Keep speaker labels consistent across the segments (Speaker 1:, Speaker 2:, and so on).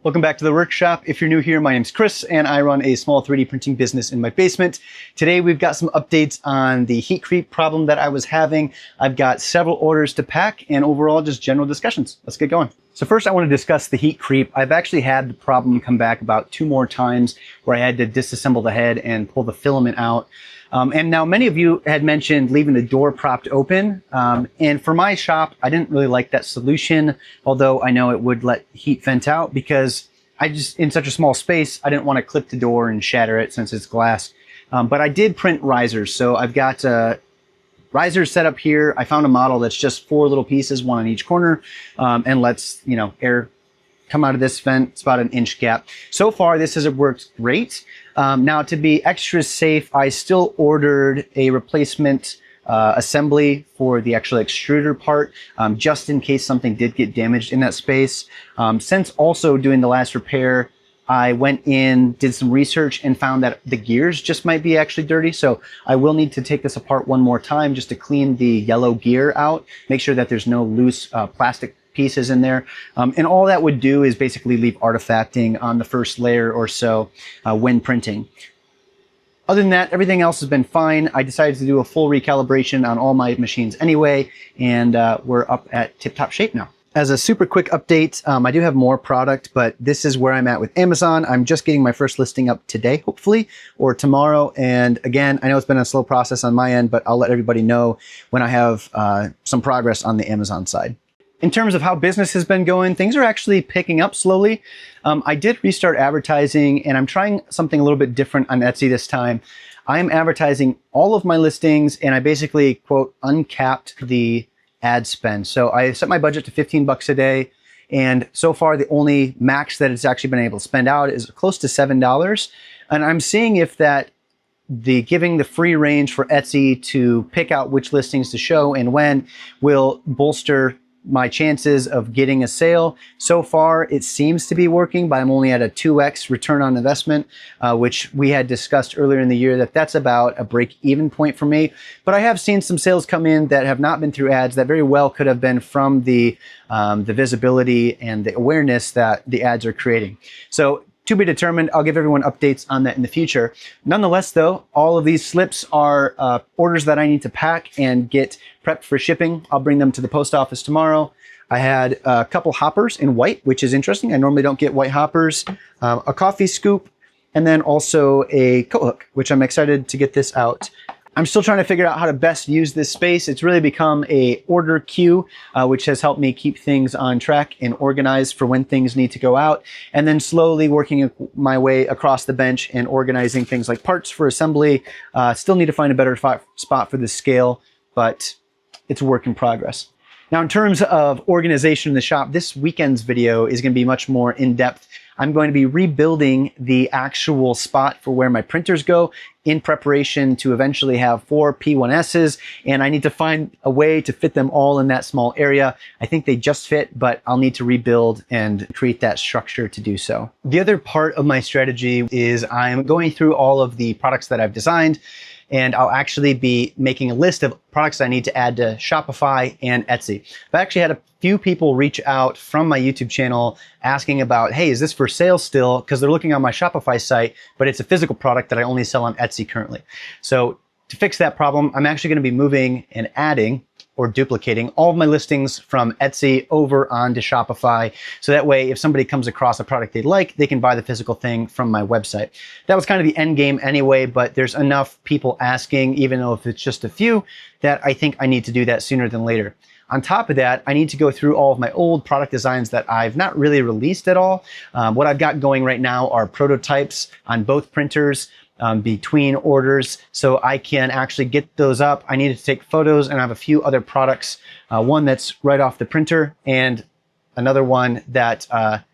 Speaker 1: Welcome back to the workshop. If you're new here, my name's Chris and I run a small 3D printing business in my basement. Today we've got some updates on the heat creep problem that I was having. I've got several orders to pack and overall just general discussions. Let's get going. So first I want to discuss the heat creep. I've actually had the problem come back about 2 more times where I had to disassemble the head and pull the filament out. And now many of you had mentioned leaving the door propped open. And for my shop, I didn't really like that solution, although I know it would let heat vent out because in such a small space, I didn't want to clip the door and shatter it since it's glass. But I did print risers. So I've got risers set up here. I found a model that's just 4 little pieces, 1 on each corner, and lets, air come out of this vent. It's about an inch gap. So far, this has worked great. Now, to be extra safe, I still ordered a replacement assembly for the actual extruder part, just in case something did get damaged in that space. Since also doing the last repair, I went in, did some research, and found that the gears just might be actually dirty. So I will need to take this apart one more time just to clean the yellow gear out, make sure that there's no loose plastic pieces in there. And all that would do is basically leave artifacting on the first layer or so when printing. Other than that, everything else has been fine. I decided to do a full recalibration on all my machines anyway, and we're up at tip-top shape now. As a super quick update, I do have more product, but this is where I'm at with Amazon. I'm just getting my first listing up today, hopefully, or tomorrow. And again, I know it's been a slow process on my end, but I'll let everybody know when I have some progress on the Amazon side. In terms of how business has been going, things are actually picking up slowly. I did restart advertising, and I'm trying something a little bit different on Etsy this time. I'm advertising all of my listings, and I basically, quote, uncapped the ad spend. So I set my budget to 15 bucks a day, and so far the only max that it's actually been able to spend out is close to $7. And I'm seeing if that giving the free range for Etsy to pick out which listings to show and when will bolster my chances of getting a sale. So far, it seems to be working, but I'm only at a 2x return on investment, which we had discussed earlier in the year that's about a break-even point for me. But I have seen some sales come in that have not been through ads that very well could have been from the visibility and the awareness that the ads are creating. So to be determined. I'll give everyone updates on that in the future. Nonetheless, though, all of these slips are orders that I need to pack and get prepped for shipping. I'll bring them to the post office tomorrow. I had a couple hoppers in white, which is interesting. I normally don't get white hoppers, a coffee scoop, and then also a coat hook, which I'm excited to get this out. I'm still trying to figure out how to best use this space. It's really become a order queue, which has helped me keep things on track and organized for when things need to go out. And then slowly working my way across the bench and organizing things like parts for assembly. Still need to find a better spot for the scale, but it's a work in progress. Now, in terms of organization in the shop, this weekend's video is going to be much more in-depth. I'm going to be rebuilding the actual spot for where my printers go in preparation to eventually have 4 P1Ss, and I need to find a way to fit them all in that small area. I think they just fit, but I'll need to rebuild and create that structure to do so. The other part of my strategy is I'm going through all of the products that I've designed, and I'll actually be making a list of products I need to add to Shopify and Etsy. I've actually had a few people reach out from my YouTube channel asking about, hey, is this for sale still? Because they're looking on my Shopify site, but it's a physical product that I only sell on Etsy currently. So to fix that problem, I'm actually going to be moving and adding or duplicating all of my listings from Etsy over onto Shopify. So that way, if somebody comes across a product they like, they can buy the physical thing from my website. That was kind of the end game anyway, but there's enough people asking, even though if it's just a few, that I think I need to do that sooner than later. On top of that, I need to go through all of my old product designs that I've not really released at all. What I've got going right now are prototypes on both printers, between orders, so I can actually get those up. I needed to take photos, and I have a few other products, one that's right off the printer and another one that I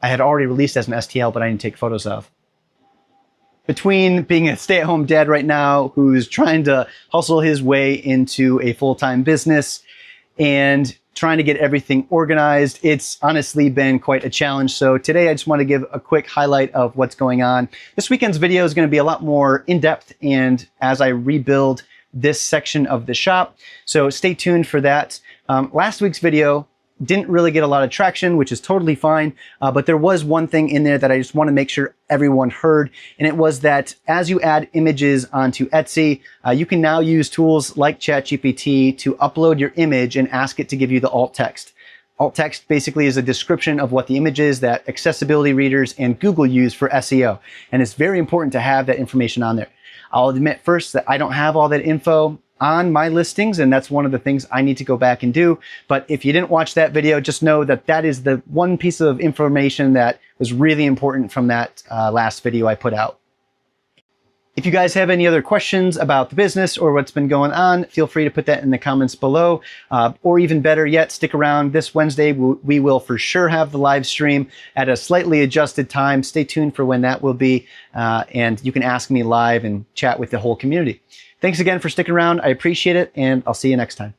Speaker 1: had already released as an STL, but I need to take photos of. Between being a stay-at-home dad right now who's trying to hustle his way into a full-time business and trying to get everything organized, it's honestly been quite a challenge. So today I just want to give a quick highlight of what's going on. This weekend's video is going to be a lot more in-depth and as I rebuild this section of the shop. So stay tuned for that. Last week's video didn't really get a lot of traction, which is totally fine. But there was one thing in there that I just want to make sure everyone heard. And it was that as you add images onto Etsy, you can now use tools like ChatGPT to upload your image and ask it to give you the alt text. Alt text basically is a description of what the image is that accessibility readers and Google use for SEO. And it's very important to have that information on there. I'll admit first that I don't have all that info on my listings, and that's one of the things I need to go back and do. But if you didn't watch that video, just know that that is the one piece of information that was really important from that last video I put out. If you guys have any other questions about the business or what's been going on, feel free to put that in the comments below. Or even better yet, stick around. This Wednesday, we will for sure have the live stream at a slightly adjusted time. Stay tuned for when that will be. And you can ask me live and chat with the whole community. Thanks again for sticking around. I appreciate it, and I'll see you next time.